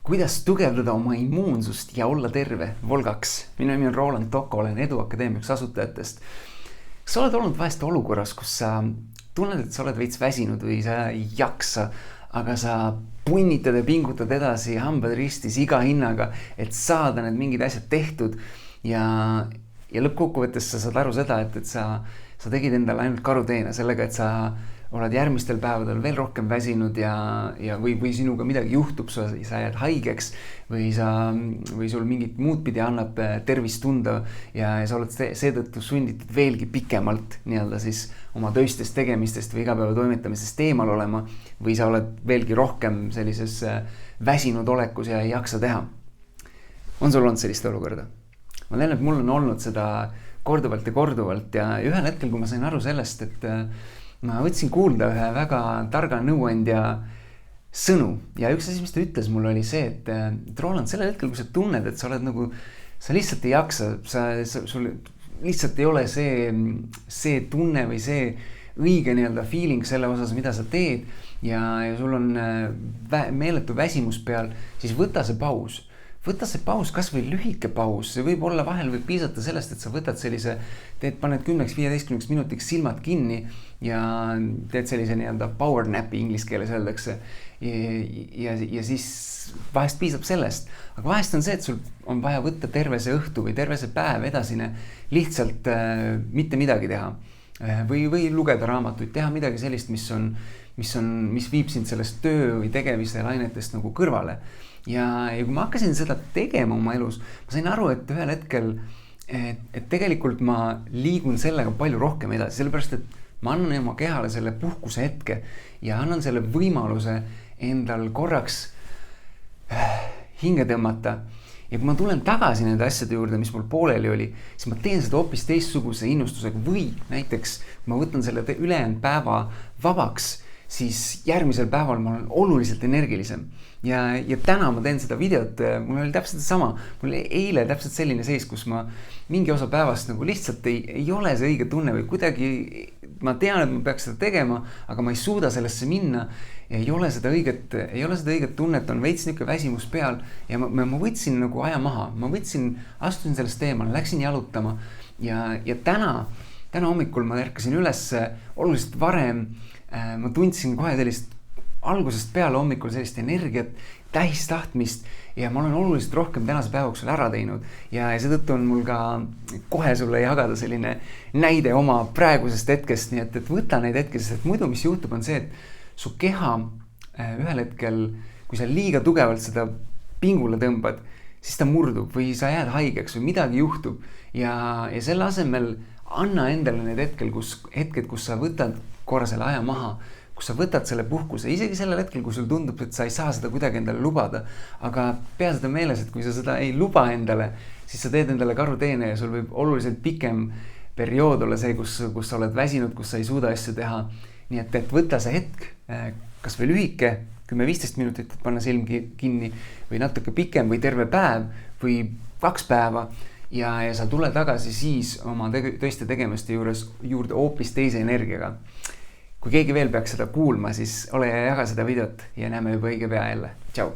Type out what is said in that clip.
Kuidas tugevdada oma immuunsust ja olla terve? Volgaks. Minu nimi on Roland Toko, olen Eduakadeemia üks asutajatest. Kas sa oled olnud vahest olukorras, kus sa tunned, et sa oled veits väsinud või sa ei jaksa, aga sa punnitad ja pingutad edasi hambad ristis iga hinnaga, et saada need mingid asjad tehtud ja lõppkokkuvõttes sa saad aru seda, et sa tegid endale ainult karuteene sellega, et sa oled järgmistel päevadel veel rohkem väsinud või sinuga midagi juhtub, sa jääd haigeks või sul mingit muud pidi annab tervist tunda ja sa oled seetõttu sunnitud veelgi pikemalt siis oma töistest tegemistest või igapäeva toimetamisest eemal olema või sa oled veelgi rohkem sellises väsinud olekus ja ei jaksa teha. On sul olnud sellist olukorda? Ma tean, et mul on olnud seda korduvalt ja ühel hetkel, kui ma sain aru sellest, et ma võtsin kuulda ühe väga targa nõuandja sõnu ja üks asi, mis ta ütles mulle oli see, et Roland, sellel hetkel, kui sa tunned, et sa oled sa lihtsalt ei jaksa, sul lihtsalt ei ole see tunne või see õige feeling selle osas, mida sa teed ja sul on meeletu väsimus peal, siis võta see paus. Võta see paus, kas või lühike paus, see võib olla vahel võib piisata sellest, et sa võtad paned 10-15 minutiks silmad kinni ja teed sellise power napi inglise keeles öeldakse ja siis vahest piisab sellest, aga vahest on see, et sul on vaja võtta terve see õhtu või terve see päev edasine lihtsalt mitte midagi teha või lugeda raamatuid, teha midagi sellist, mis viib sind sellest töö või tegemise lainetest kõrvale. Ja kui ma hakkasin seda tegema oma elus, ma sain aru, et ühel hetkel, et tegelikult ma liigun sellega palju rohkem edasi, sellepärast, et ma annan oma kehale selle puhkuse hetke ja annan selle võimaluse endal korraks hinge tõmmata. Ja kui ma tulen tagasi nende asjade juurde, mis mul pooleli oli, siis ma teen seda hoopis teistsuguse innustusega või näiteks, kui ma võtan selle ülejäänud päeva vabaks, siis järgmisel päeval ma olen oluliselt energilisem. Ja täna ma teen seda videot, mul oli täpselt sama. Mul oli eile täpselt selline seis, kus ma mingi osa päevast lihtsalt ei ole see õige tunne või kuidagi ma tean, et ma peaks seda tegema, aga ma ei suuda sellesse minna ja ei ole seda õiget tunnet, on veits niisugune väsimus peal ja ma võtsin aja maha, astusin sellest teemal, läksin jalutama ja täna hommikul ma ärkasin üles oluliselt varem. Ma tundsin kohe sellist algusest peale hommikul sellist energiat, täistahtmist ja ma olen oluliselt rohkem tänase päevaksul ära teinud ja seetõttu on mul ka kohe sulle jagada selline näide oma praegusest hetkest, nii et võta neid hetkes, sest muidu mis juhtub on see, et su keha ühel hetkel, kui sa liiga tugevalt seda pingule tõmbad, siis ta murdub või sa jääd haigeks või midagi juhtub ja selle asemel anna endale need hetked, kus sa võtad korra selle aja maha, kus sa võtad selle puhkuse, isegi sellel hetkel, kui sul tundub, et sa ei saa seda kuidagi endale lubada, aga pea seda meeles, et kui sa seda ei luba endale, siis sa teed endale karuteene ja sul võib oluliselt pikem periood olla see, kus sa oled väsinud, kus sa ei suuda asju teha. Nii et võta see hetk, kas või lühike, 10-15 minutit, et panna silm kinni või natuke pikem või terve päev või 2 päeva ja sa tule tagasi siis oma töiste tegemiste juurde hoopis teise energiaga. Kui keegi veel peaks seda kuulma, siis ole ja jaga seda videot ja näeme juba õige pea jälle. Tšau!